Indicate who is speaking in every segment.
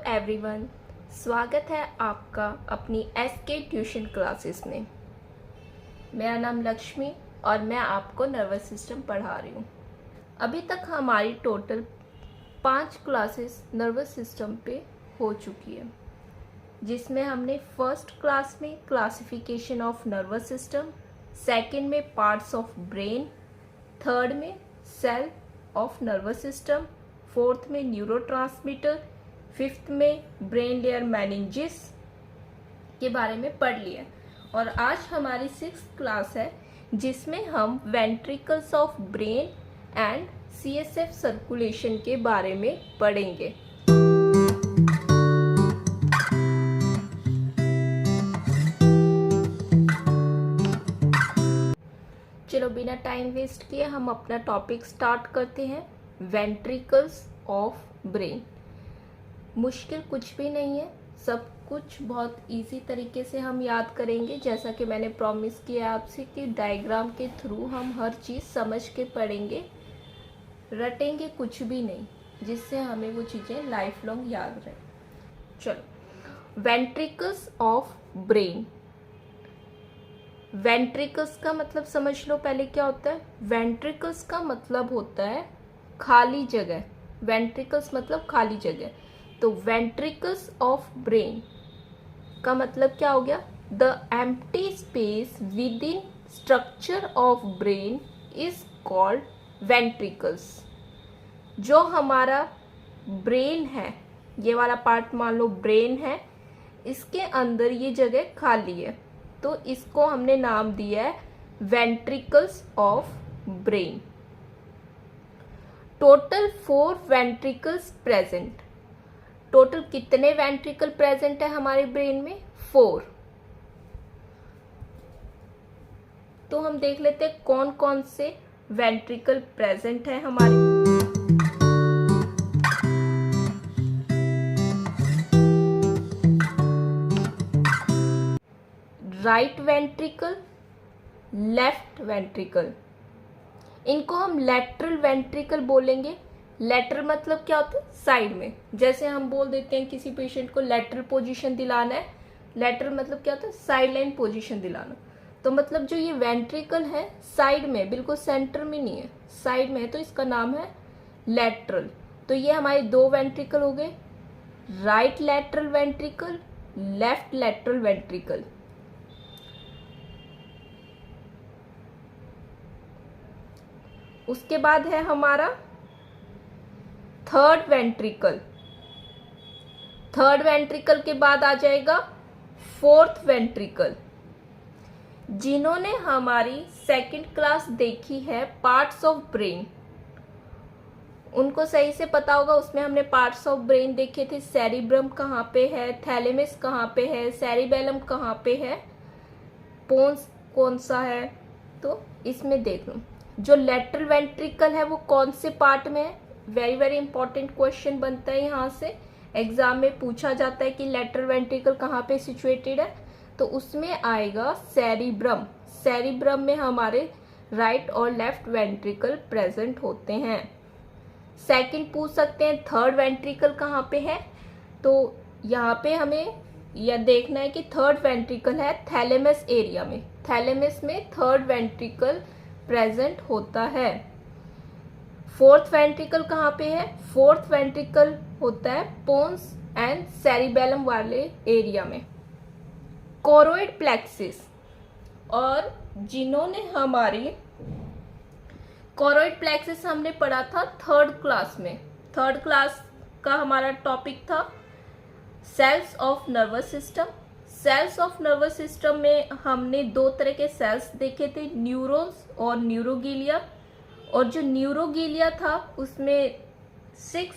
Speaker 1: Everyone, स्वागत है आपका अपनी एसके ट्यूशन क्लासेस में। मेरा नाम लक्ष्मी और मैं आपको नर्वस सिस्टम पढ़ा रही हूँ। अभी तक हमारी टोटल 5 क्लासेस नर्वस सिस्टम पे हो चुकी है, जिसमें हमने फर्स्ट क्लास में classification of nervous system, second में पार्ट्स ऑफ ब्रेन, थर्ड में cell of nervous system, fourth में न्यूरोट्रांसमीटर, फिफ्थ में ब्रेन लेयर मेनिंजेस के बारे में पढ़ लिया। और आज हमारी 6th क्लास है, जिसमें हम ventricles of brain and CSF circulation के बारे में पढ़ेंगे। चलो बिना टाइम वेस्ट किए हम अपना टॉपिक स्टार्ट करते हैं। Ventricles of brain. मुश्किल कुछ भी नहीं है, सब कुछ बहुत इजी तरीके से हम याद करेंगे। जैसा कि मैंने प्रॉमिस किया आपसे कि डायग्राम के थ्रू हम हर चीज़ समझ के पढ़ेंगे, रटेंगे कुछ भी नहीं, जिससे हमें वो चीज़ें लाइफ लॉन्ग याद रहे। चलो, वेंट्रिकल्स ऑफ ब्रेन। वेंट्रिकल्स का मतलब समझ लो पहले क्या होता है। वेंट्रिकल्स का मतलब होता है खाली जगह। वेंट्रिकल्स मतलब खाली जगह। तो वेंट्रिकल्स ऑफ ब्रेन का मतलब क्या हो गया? The empty space with in structure of brain is called ventricles. जो हमारा ब्रेन है, ये वाला पार्ट मान लो ब्रेन है, इसके अंदर ये जगह खाली है, तो इसको हमने नाम दिया है ventricles of brain. Total 4 ventricles present. Total कितने वेंट्रिकल प्रेजेंट है हमारे ब्रेन में? 4। तो हम देख लेते हैं कौन कौन से वेंट्रिकल प्रेजेंट है हमारे। राइट वेंट्रिकल, लेफ्ट वेंट्रिकल, इनको हम लैटरल वेंट्रिकल बोलेंगे। लैटरल मतलब क्या होता है? साइड में। जैसे हम बोल देते हैं किसी पेशेंट को लैटरल पोजीशन दिलाना है, लैटरल मतलब क्या होता है? साइड लाइन पोजीशन दिलाना। तो मतलब जो ये वेंट्रिकल है साइड में, बिल्कुल सेंटर में नहीं है, साइड में है, तो इसका नाम है लैटरल। तो ये हमारे 2 वेंट्रिकल हो गए, right lateral ventricle, left lateral ventricle. उसके बाद है हमारा थर्ड वेंट्रिकल। थर्ड वेंट्रिकल के बाद आ जाएगा फोर्थ वेंट्रिकल। जिन्होंने हमारी 2nd क्लास देखी है पार्ट्स ऑफ ब्रेन, उनको सही से पता होगा। उसमें हमने पार्ट्स ऑफ ब्रेन देखे थे। सेरिब्रम कहाँ पे है, थैलेमस कहाँ पे है, सेरिबेलम कहाँ पे है, पोन्स कौन सा है। तो इसमें देख लो, जो लेटरल वेंट्रिकल है वो कौन से पार्ट में है। वेरी वेरी इंपॉर्टेंट क्वेश्चन बनता है, यहाँ से एग्जाम में पूछा जाता है कि लेटरल वेंट्रिकल कहाँ पे सिचुएटेड है। तो उसमें आएगा सेरिब्रम। सेरिब्रम में हमारे राइट और लेफ्ट वेंट्रिकल प्रेजेंट होते हैं। सेकंड पूछ सकते हैं थर्ड वेंट्रिकल कहाँ पे है, तो यहाँ पे हमें यह देखना है कि थर्ड वेंट्रिकल है थैलेमस एरिया में। थैलेमस में थर्ड वेंट्रिकल प्रेजेंट होता है। फोर्थ वेंट्रिकल कहाँ पे है? फोर्थ वेंट्रिकल होता है पोन्स एंड सेरिबेलम वाले एरिया में। Choroid plexus. और जिन्होंने हमारी कोरोइड प्लेक्सिस हमने पढ़ा था 3rd क्लास में। 3rd क्लास का हमारा टॉपिक था cells of nervous system. Cells of nervous system में हमने 2 तरह के सेल्स देखे थे, न्यूरॉन्स और न्यूरोगिलिया। और जो न्यूरोगिलिया था उसमें 6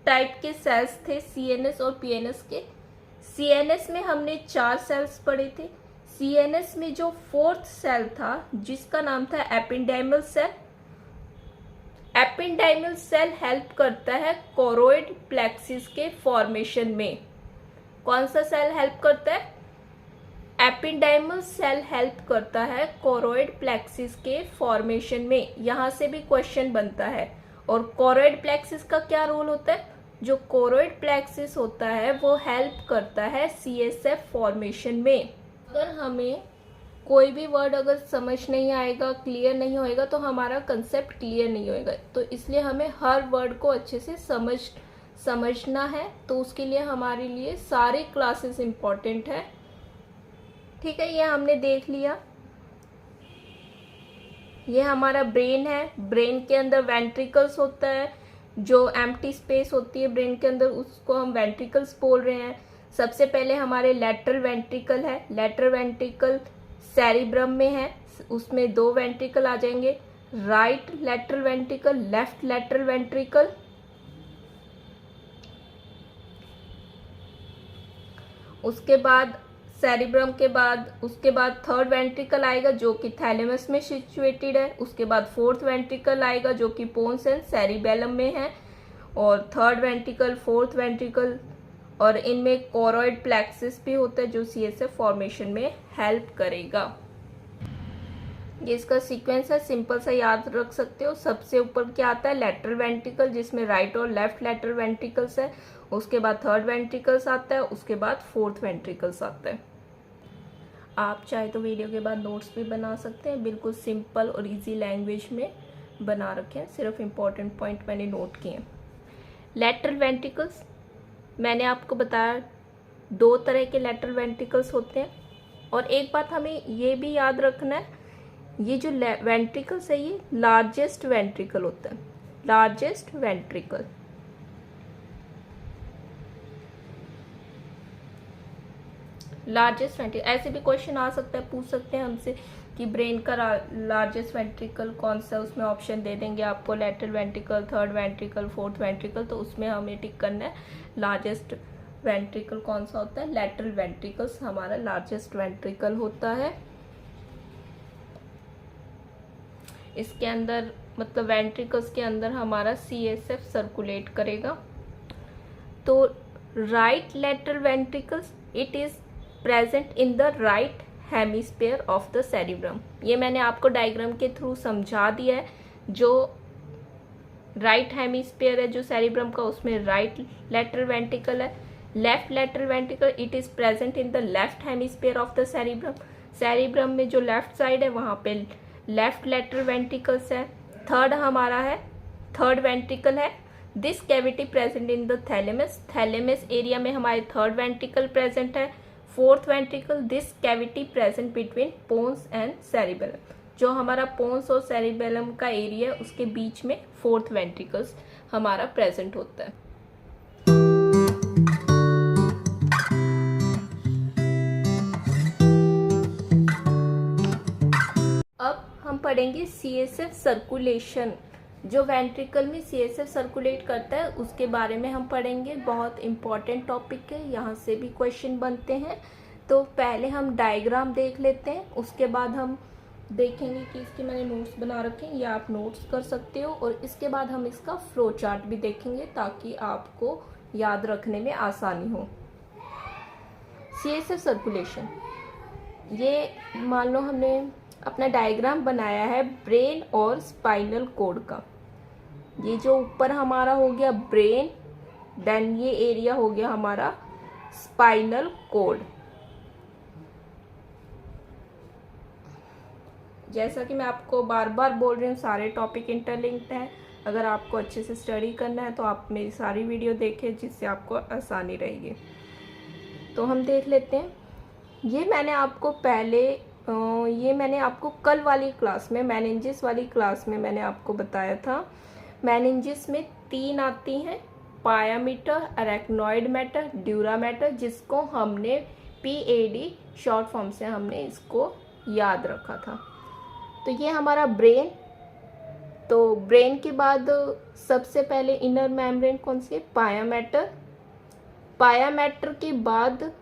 Speaker 1: टाइप के सेल्स थे, सीएनएस और पीएनएस के। सीएनएस में हमने 4 सेल्स पढ़े थे। सीएनएस में जो 4th सेल था, जिसका नाम था एपिडेर्मल सेल। एपिडेर्मल सेल हेल्प करता है कोरोइड प्लेक्सिस के फॉर्मेशन में। कौन सा सेल हेल्प करता है? एपिडेर्मल सेल हेल्प करता है कोरोइड प्लेक्सिस के फॉर्मेशन में। यहाँ से भी क्वेश्चन बनता है। और कोरोइड प्लेक्सिस का क्या रोल होता है? जो कोरोइड प्लेक्सिस होता है वो हेल्प करता है CSF फॉर्मेशन में। अगर हमें कोई भी वर्ड अगर समझ नहीं आएगा, क्लियर नहीं होएगा, तो हमारा कंसेप्ट क्लियर नहीं होएगा। तो इसलिए हमें हर वर्ड को अच्छे से समझना है। तो उसके लिए हमारे लिए सारी क्लासेस इम्पॉर्टेंट है। ठीक है, ये हमने देख लिया। ये हमारा ब्रेन है। ब्रेन के अंदर वेंट्रिकल्स होता है, जो एम्प्टी स्पेस होती है ब्रेन के अंदर, उसको हम वेंट्रिकल्स बोल रहे हैं। सबसे पहले हमारे लेटरल वेंट्रिकल है। लेटरल वेंट्रिकल सेरिब्रम में है, उसमें 2 वेंट्रिकल आ जाएंगे, right lateral ventricle, left lateral ventricle. उसके बाद सेरिब्रम के बाद उसके बाद 3rd वेंट्रिकल आएगा जो कि थैलेमस में सिचुएटेड है। उसके बाद 4th वेंट्रिकल आएगा जो कि पोन्स एंड सेरिबेलम में है। और 3rd वेंट्रिकल, 4th वेंट्रिकल, और इनमें कोरोइड प्लेक्सिस भी होता है जो CSF फॉर्मेशन में हेल्प करेगा। ये इसका सीक्वेंस है, सिंपल सा याद रख सकते हो। सबसे ऊपर क्या आता है, लेटरल वेंट्रिकल, जिसमें राइट और लेफ्ट लेटरल वेंट्रिकल्स है। उसके बाद 3rd वेंट्रिकल्स आता है। उसके बाद 4th वेंट्रिकल्स आता है। आप चाहे तो वीडियो के बाद नोट्स भी बना सकते हैं, बिल्कुल सिंपल और इजी लैंग्वेज में बना रखे हैं। सिर्फ इम्पोर्टेंट पॉइंट मैंने नोट किए हैं। लेटरल वेंट्रिकल्स मैंने आपको बताया 2 तरह के लेटरल वेंट्रिकल्स होते हैं। और एक बात हमें ये भी याद रखना है, ये जो वेंट्रिकल्स है ये लार्जेस्ट वेंट्रिकल होता है। Largest ventricle, largest ventricle. ऐसे भी क्वेश्चन आ सकता है, पूछ सकते हैं हमसे कि ब्रेन का लार्जेस्ट वेंट्रिकल कौन सा है। उसमें ऑप्शन दे देंगे आपको, lateral ventricle, 3rd ventricle, 4th ventricle. तो उसमें हमें टिक करना है लार्जेस्ट वेंट्रिकल कौन सा होता है। लेटरल वेंट्रिकल्स हमारा लार्जेस्ट वेंट्रिकल होता है। इसके अंदर मतलब वेंट्रिकल्स के अंदर हमारा CSF सर्कुलेट करेगा। तो right lateral ventricles it is present in the right hemisphere of the cerebrum. ये मैंने आपको डायग्राम के थ्रू समझा दिया है। जो राइट हेमिस्फीयर है जो सेरिब्रम का, उसमें राइट लेटरल वेंट्रिकल है। Left lateral ventricle it is present in the left hemisphere of the cerebrum. Cerebrum में जो लेफ्ट साइड है वहां पे लेफ्ट लेटरल वेंट्रिकल्स है। 3rd हमारा है, 3rd वेंट्रिकल है। This cavity present in the thalamus. Thalamus area में हमारे 3rd वेंट्रिकल प्रेजेंट है। 4th ventricle, this cavity present between pons and cerebellum. जो हमारा पोन्स और सेरिबेलम का एरिया है उसके बीच में 4th वेंट्रिकल्स हमारा प्रेजेंट होता है। अब हम पढ़ेंगे CSF सर्कुलेशन। जो वेंट्रिकल में CSF सर्कुलेट करता है उसके बारे में हम पढ़ेंगे। बहुत इंपॉर्टेंट टॉपिक है, यहाँ से भी क्वेश्चन बनते हैं। तो पहले हम डायग्राम देख लेते हैं, उसके बाद हम देखेंगे कि इसके मैंने नोट्स बना रखे हैं, या आप नोट्स कर सकते हो। और इसके बाद हम इसका फ्लो चार्ट भी देखेंगे ताकि आपको याद रखने में आसानी हो। CSF सर्कुलेशन, ये मान लो हमने अपना डायग्राम बनाया है ब्रेन और स्पाइनल कोड का। ये जो ऊपर हमारा हो गया ब्रेन, देन ये एरिया हो गया हमारा स्पाइनल कोड। जैसा कि मैं आपको बार बार बोल रही हूँ, सारे टॉपिक इंटरलिंक्ड हैं। अगर आपको अच्छे से स्टडी करना है तो आप मेरी सारी वीडियो देखें, जिससे आपको आसानी रहेगी। तो हम देख लेते हैं। ये मैंने आपको कल वाली क्लास में, मेनिंजिस वाली क्लास में मैंने आपको बताया था। मेनिंजिस में 3 आती हैं, पाया matter, arachnoid matter, dura mater, जिसको हमने PAD शॉर्ट फॉर्म से हमने इसको याद रखा था। तो ये हमारा ब्रेन। तो ब्रेन के बाद सबसे पहले इनर मेम्ब्रेन कौन सी है, पाया मैटर। पाया मैटर के बाद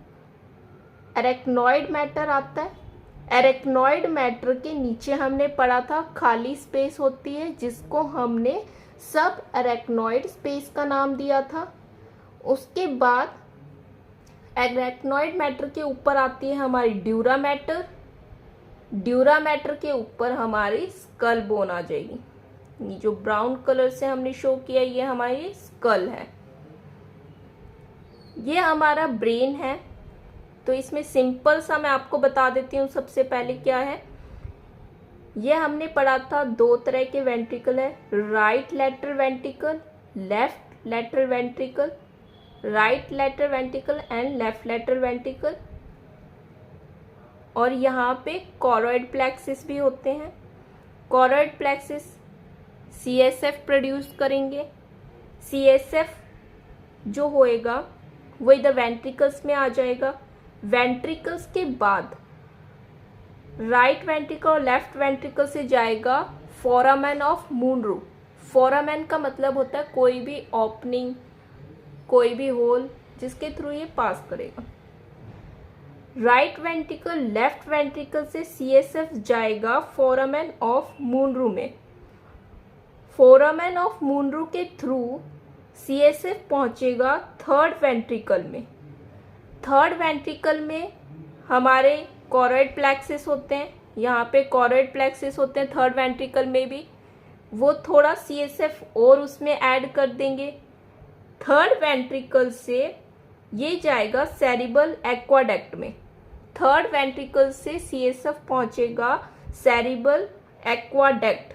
Speaker 1: अरेक्नॉइड मैटर आता है। अरेक्नॉइड मैटर के नीचे हमने पढ़ा था खाली स्पेस होती है, जिसको हमने सब अरेक्नॉइड स्पेस का नाम दिया था। उसके बाद अरेक्नॉइड मैटर के ऊपर आती है हमारी ड्यूरा मैटर। ड्यूरा मैटर के ऊपर हमारी स्कल बोन आ जाएगी। ये जो ब्राउन कलर से हमने शो किया ये हमारी स्कल है। ये हमारा ब्रेन है। तो इसमें सिंपल सा मैं आपको बता देती हूँ सबसे पहले क्या है। ये हमने पढ़ा था, दो तरह के वेंट्रिकल है, right lateral ventricle, left lateral ventricle, right lateral ventricle and left lateral ventricle. और यहाँ पे कोरोइड प्लेक्सिस भी होते हैं। कोरोइड प्लेक्सिस सीएसएफ प्रोड्यूस करेंगे। सीएसएफ जो होएगा वो इधर वेंट्रिकल्स में आ जाएगा। वेंट्रिकल्स के बाद राइट वेंट्रिकल और लेफ्ट वेंट्रिकल से जाएगा फोरामेन ऑफ मूनरू। फोरामेन का मतलब होता है कोई भी ओपनिंग, कोई भी होल जिसके थ्रू ये पास करेगा। राइट वेंट्रिकल लेफ्ट वेंट्रिकल से सीएसएफ जाएगा फोरामेन ऑफ मूनरू में। फोरामेन ऑफ मूनरू के थ्रू सीएसएफ पहुंचेगा थर्ड वेंट्रिकल में। थर्ड वेंट्रिकल में हमारे कोरोइड प्लेक्सिस होते हैं। यहाँ पे कोरोइड प्लेक्सिस होते हैं थर्ड वेंट्रिकल में भी। वो थोड़ा सीएसएफ और उसमें ऐड कर देंगे। थर्ड वेंट्रिकल से ये जाएगा सेरिबल एक्वाडक्ट में। थर्ड वेंट्रिकल से सीएसएफ पहुंचेगा सेरिबल एक्वाडक्ट।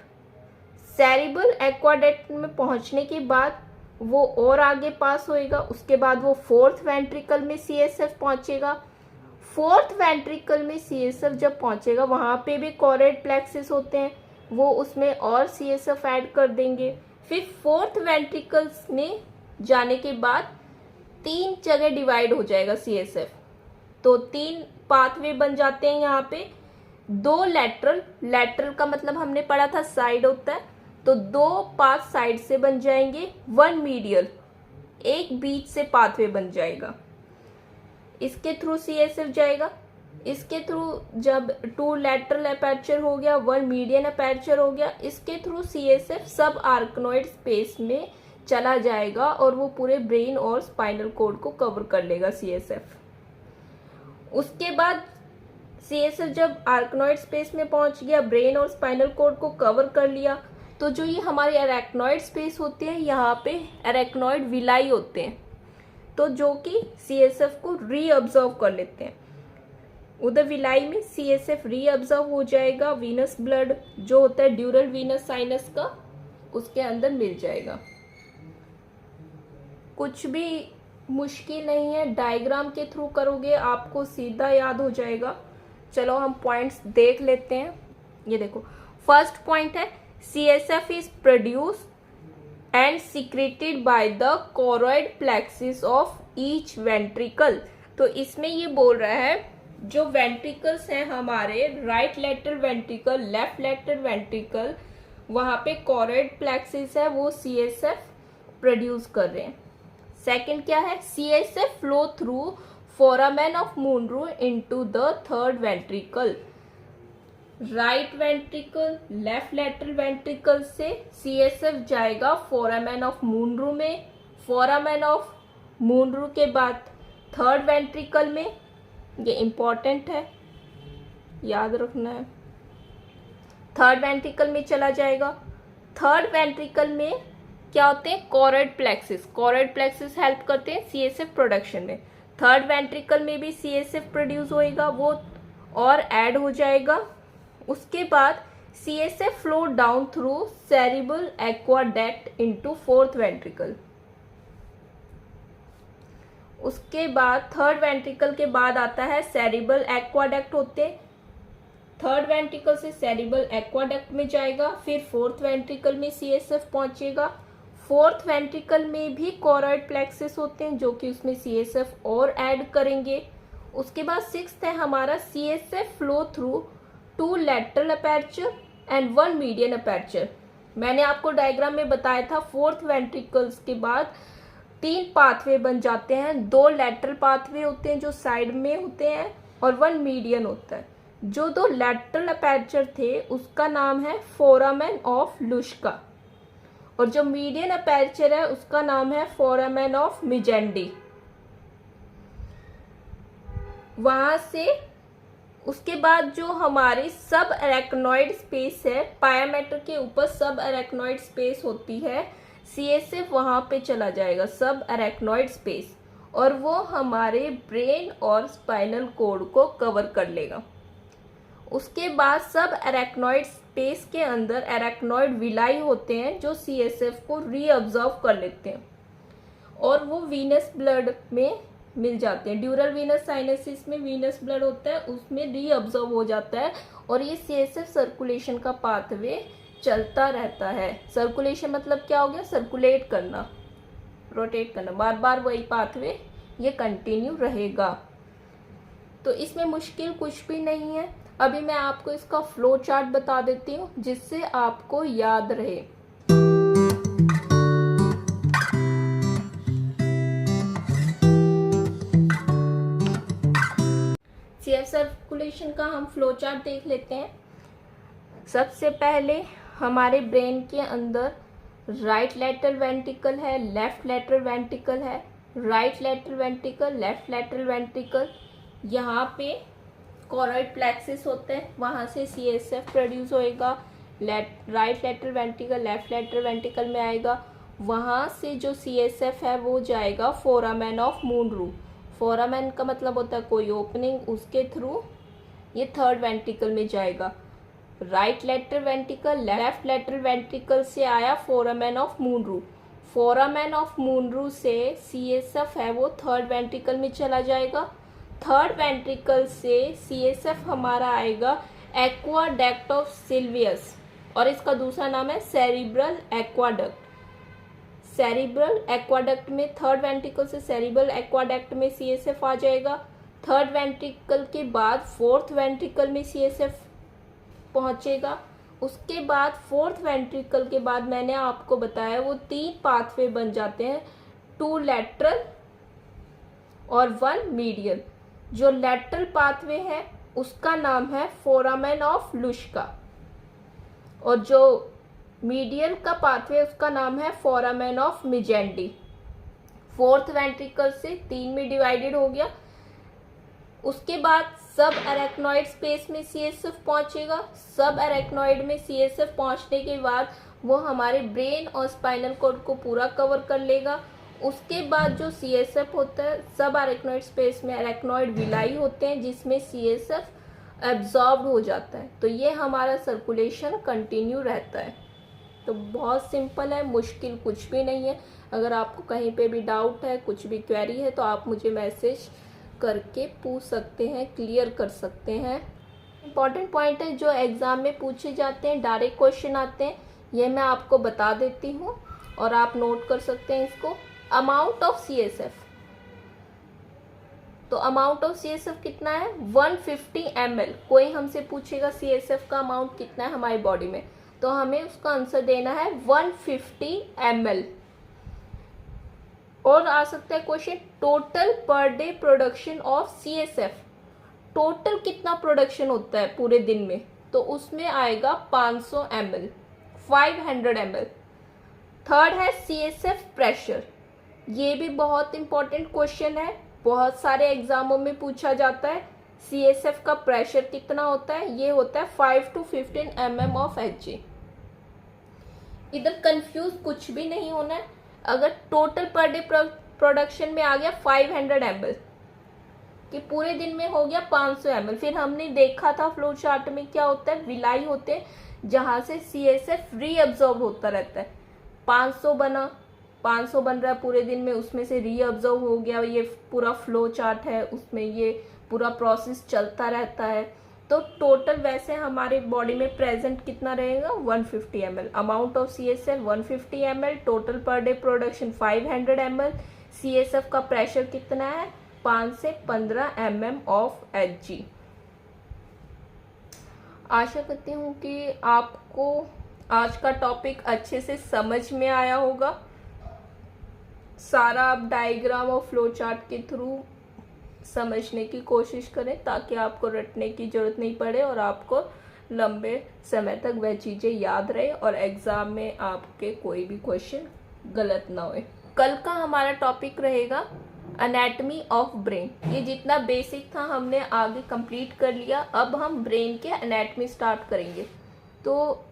Speaker 1: सेरिबल एक्वाडक्ट में पहुंचने के बाद वो और आगे पास होएगा। उसके बाद वो फोर्थ वेंट्रिकल में सीएसएफ पहुंचेगा। फोर्थ वेंट्रिकल में सीएसएफ जब पहुंचेगा वहां पे भी कोरोइड प्लेक्सिस होते हैं, वो उसमें और सीएसएफ ऐड कर देंगे। फिर फोर्थ वेंट्रिकल्स में जाने के बाद तीन जगह डिवाइड हो जाएगा सीएसएफ। तो तीन पाथवे बन जाते हैं यहाँ पे। दो लेटरल, लेटरल का मतलब हमने पढ़ा था साइड होता है, तो दो पाथ साइड से बन जाएंगे। वन मीडियल, एक बीच से पाथवे बन जाएगा। इसके थ्रू सीएसएफ जाएगा। इसके थ्रू जब टू लेटरल अपर्चर हो गया, वन मीडियन अपर्चर हो गया, इसके थ्रू सीएसएफ सब आर्कनोइड स्पेस में चला जाएगा और वो पूरे ब्रेन और स्पाइनल कोड को कवर कर लेगा सीएसएफ। उसके बाद सीएसएफ जब आर्कनोइड स्पेस में पहुंच गया, ब्रेन और स्पाइनल कोड को कवर कर लिया, तो जो ये हमारे अरेक्नोइड स्पेस होते हैं, यहाँ पे अरेक्नोइड विलाई होते हैं, तो जो कि सीएसएफ को रीअब्जॉर्व कर लेते हैं। उधर विलाई में सीएसएफ रीअब्जॉर्व हो जाएगा। वीनस ब्लड जो होता है ड्यूरल वीनस साइनस का, उसके अंदर मिल जाएगा। कुछ भी मुश्किल नहीं है, डायग्राम के थ्रू करोगे आपको सीधा याद हो जाएगा। चलो हम पॉइंट्स देख लेते हैं। ये देखो, फर्स्ट पॉइंट है CSF is produced and secreted by the choroid plexus of each ventricle। तो इसमें ये बोल रहा है जो वेंट्रिकल्स हैं हमारे, right lateral ventricle, left lateral ventricle, वहां पे कोरोइड प्लेक्सिस है, वो CSF प्रोड्यूस कर रहे हैं। सेकंड क्या है, CSF flow through foramen of Monro into the third ventricle. Right ventricle left lateral ventricle से CSF जाएगा फोरामेन ऑफ मूनरू में। फोरामेन ऑफ मूनरू के बाद थर्ड वेंट्रिकल में, ये इंपॉर्टेंट है, याद रखना है, थर्ड वेंट्रिकल में चला जाएगा। थर्ड वेंट्रिकल में क्या होते हैं, choroid plexus. Choroid plexus help करते हैं CSF प्रोडक्शन में। थर्ड वेंट्रिकल में भी CSF प्रोड्यूस होएगा, वो और ऐड हो जाएगा। उसके बाद CSF flow down through cerebral aqueduct into fourth ventricle. उसके बाद थर्ड वेंट्रिकल के बाद आता है सेरिबल एक्वाडक्ट होते। थर्ड वेंट्रिकल से सेरिबल एक्वाडक्ट में जाएगा, फिर फोर्थ वेंट्रिकल में CSF पहुंचेगा। फोर्थ वेंट्रिकल में भी कोरोइड प्लेक्सिस होते हैं जो कि उसमें CSF और ऐड करेंगे। उसके बाद सिक्स्थ है हमारा CSF flow through two lateral aperture and one median aperture. मैंने आपको डायग्राम में बताया था फोर्थ वेंट्रिकल्स के बाद तीन पाथवे बन जाते हैं। दो लेटरल पाथवे होते हैं जो साइड में होते हैं और वन मीडियन होता है। जो दो लेटरल अपर्चर थे उसका नाम है फोरामेन ऑफ लुश्का और जो मीडियन अपर्चर है उसका नाम है फोरामेन ऑफ मिजेंडी। वहां से उसके बाद जो हमारी सब अरेक्नोइड स्पेस है, पायामेटर के ऊपर सब अरेक्नोइड स्पेस होती है, CSF वहां पे चला जाएगा, सब अरेक्नोइड स्पेस। और वो हमारे ब्रेन और स्पाइनल कोड को कवर कर लेगा। उसके बाद सब एरेक्नॉइड स्पेस के अंदर एरेक्नॉइड विलाई होते हैं जो सीएसएफ को रीअब्जॉर्व कर लेते हैं और वो वीनस ब्लड में मिल जाते हैं। ड्यूरल वीनस साइनसिस में वीनस ब्लड होता है, उसमें रीअब्जॉर्व हो जाता है और ये सीएसएफ सर्कुलेशन का पाथवे चलता रहता है। सर्कुलेशन मतलब क्या हो गया? सर्कुलेट करना, रोटेट करना, बार बार वही पाथवे ये कंटिन्यू रहेगा। तो इसमें मुश्किल कुछ भी नहीं है। अभी मैं आपको इसका फ्लो चार्ट बता देती हूँ जिससे आपको याद रहे। सीएफ सर्कुलेशन का हम फ्लो चार्ट देख लेते हैं। सबसे पहले हमारे ब्रेन के अंदर राइट लैटरल वेंट्रिकल है, लेफ्ट लैटरल वेंट्रिकल है, right lateral ventricle, left lateral ventricle. यहाँ पे कोरॉइड प्लेक्सिस होते हैं, वहाँ से सीएसएफ प्रोड्यूस होएगा। Right lateral ventricle left lateral ventricle में आएगा, वहाँ से जो सीएसएफ है वो जाएगा फोरामेन ऑफ मूनरू। फोरामेन का मतलब होता है कोई ओपनिंग, उसके थ्रू ये थर्ड वेंट्रिकल में जाएगा। Right lateral ventricle left lateral ventricle से आया फोरामेन ऑफ मूनरू। फोरामेन ऑफ मूनरू से सीएसएफ है वो थर्ड वेंट्रिकल में चला जाएगा। थर्ड वेंट्रिकल से सीएसएफ हमारा आएगा एक्वाडक्ट ऑफ सिल्वियस और इसका दूसरा नाम है सेरिब्रल एक्वाडक्ट। सेरिब्रल एक्वाडक्ट में थर्ड वेंट्रिकल से सेरिब्रल एक्वाडक्ट में सीएसएफ आ जाएगा। थर्ड वेंट्रिकल के बाद फोर्थ वेंट्रिकल में सीएसएफ पहुंचेगा। उसके बाद फोर्थ वेंट्रिकल के बाद मैंने आपको बताया वो 3 पाथवे बन जाते हैं, 2 लैटरल और 1 मीडियल। जो लैटरल पाथवे है उसका नाम है फोरामेन ऑफ लुश्का और जो मीडियल का पाथवे उसका नाम है फोरामेन ऑफ मिजेंडी। फोर्थ वेंट्रिकल से 3 में डिवाइडेड हो गया। उसके बाद सब एरेक्नॉइड स्पेस में सीएसएफ पहुंचेगा। सब एरेक्नॉइड में सीएसएफ पहुंचने के बाद वो हमारे ब्रेन और स्पाइनल कॉर्ड को पूरा कवर कर लेगा। उसके बाद जो सीएसएफ होता है, सब एरेक्नॉइड स्पेस में एरेक्नॉइड विलाई होते हैं जिसमें सीएसएफ एब्जॉर्ब हो जाता है। तो ये हमारा सर्कुलेशन कंटिन्यू रहता है। तो बहुत सिंपल है, मुश्किल कुछ भी नहीं है। अगर आपको कहीं पे भी डाउट है, कुछ भी क्वेरी है, तो आप मुझे मैसेज करके पूछ सकते हैं, क्लियर कर सकते हैं। इंपॉर्टेंट पॉइंट है जो एग्जाम में पूछे जाते हैं, डायरेक्ट क्वेश्चन आते हैं, ये मैं आपको बता देती हूँ और आप नोट कर सकते हैं इसको। अमाउंट ऑफ सीएसएफ, तो अमाउंट ऑफ सीएसएफ कितना है? 150 ml। कोई हमसे पूछेगा सीएसएफ का अमाउंट कितना है हमारी बॉडी में, तो हमें उसका आंसर देना है 150 ml। और आ सकता है question, total per day production of CSF, total कितना प्रोडक्शन होता है पूरे दिन में, तो उसमें आएगा 500 ml, 500 ml। थर्ड है सीएसएफ प्रेशर, ये भी बहुत इंपॉर्टेंट क्वेश्चन है, बहुत सारे एग्जामों में पूछा जाता है। सीएसएफ का प्रेशर कितना होता है? ये होता है 5 to 15 mm ऑफ Hg। इधर कंफ्यूज कुछ भी नहीं होना है। अगर टोटल पर डे प्रोडक्शन में आ गया 500 ml कि पूरे दिन में हो गया 500 ml, फिर हमने देखा था फ्लो चार्ट में क्या होता है, विलाई होते हैं जहां से सीएसएफ रीअब्जॉर्ब होता रहता है। 500 बना, 500 बन रहा है पूरे दिन में, उसमें से रीअब्जॉर्ब हो गया। ये पूरा फ्लो चार्ट है, उसमें ये पूरा प्रोसेस चलता रहता है। तो टोटल वैसे हमारे बॉडी में प्रेजेंट कितना रहेगा? 150 ml। Amount of CSF 150 ml, total per day production 500 ml। CSF का प्रेशर कितना है? 5 से 15 mm ऑफ Hg। आशा करती हूँ कि आपको आज का टॉपिक अच्छे से समझ में आया होगा। सारा आप डायग्राम और फ्लो चार्ट के थ्रू समझने की कोशिश करें ताकि आपको रटने की जरूरत नहीं पड़े और आपको लंबे समय तक वह चीज़ें याद रहे और एग्जाम में आपके कोई भी क्वेश्चन गलत ना होए। कल का हमारा टॉपिक रहेगा एनाटॉमी ऑफ ब्रेन। ये जितना बेसिक था हमने आगे कंप्लीट कर लिया, अब हम ब्रेन के एनाटॉमी स्टार्ट करेंगे। तो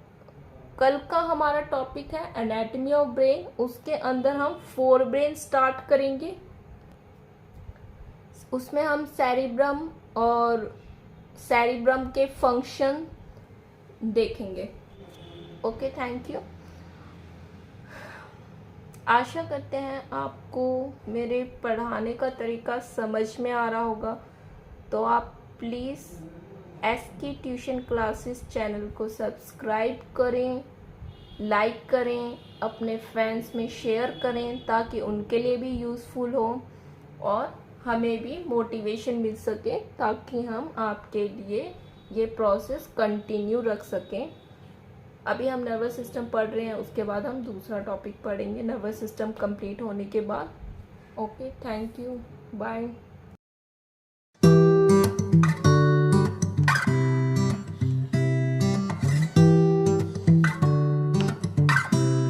Speaker 1: कल का हमारा टॉपिक है एनाटॉमी ऑफ ब्रेन, उसके अंदर हम फोर ब्रेन स्टार्ट करेंगे। उसमें हम सेरिब्रम और सेरिब्रम के फंक्शन देखेंगे। Okay, thank you. आशा करते हैं आपको मेरे पढ़ाने का तरीका समझ में आ रहा होगा। तो आप please SK tuition classes channel को सब्सक्राइब करें, लाइक करें, अपने फ्रेंड्स में शेयर करें ताकि उनके लिए भी यूज़फुल हो और हमें भी मोटिवेशन मिल सके ताकि हम आपके लिए ये प्रोसेस कंटिन्यू रख सकें। अभी हम नर्वस सिस्टम पढ़ रहे हैं, उसके बाद हम दूसरा टॉपिक पढ़ेंगे नर्वस सिस्टम कंप्लीट होने के बाद। Okay, thank you, bye.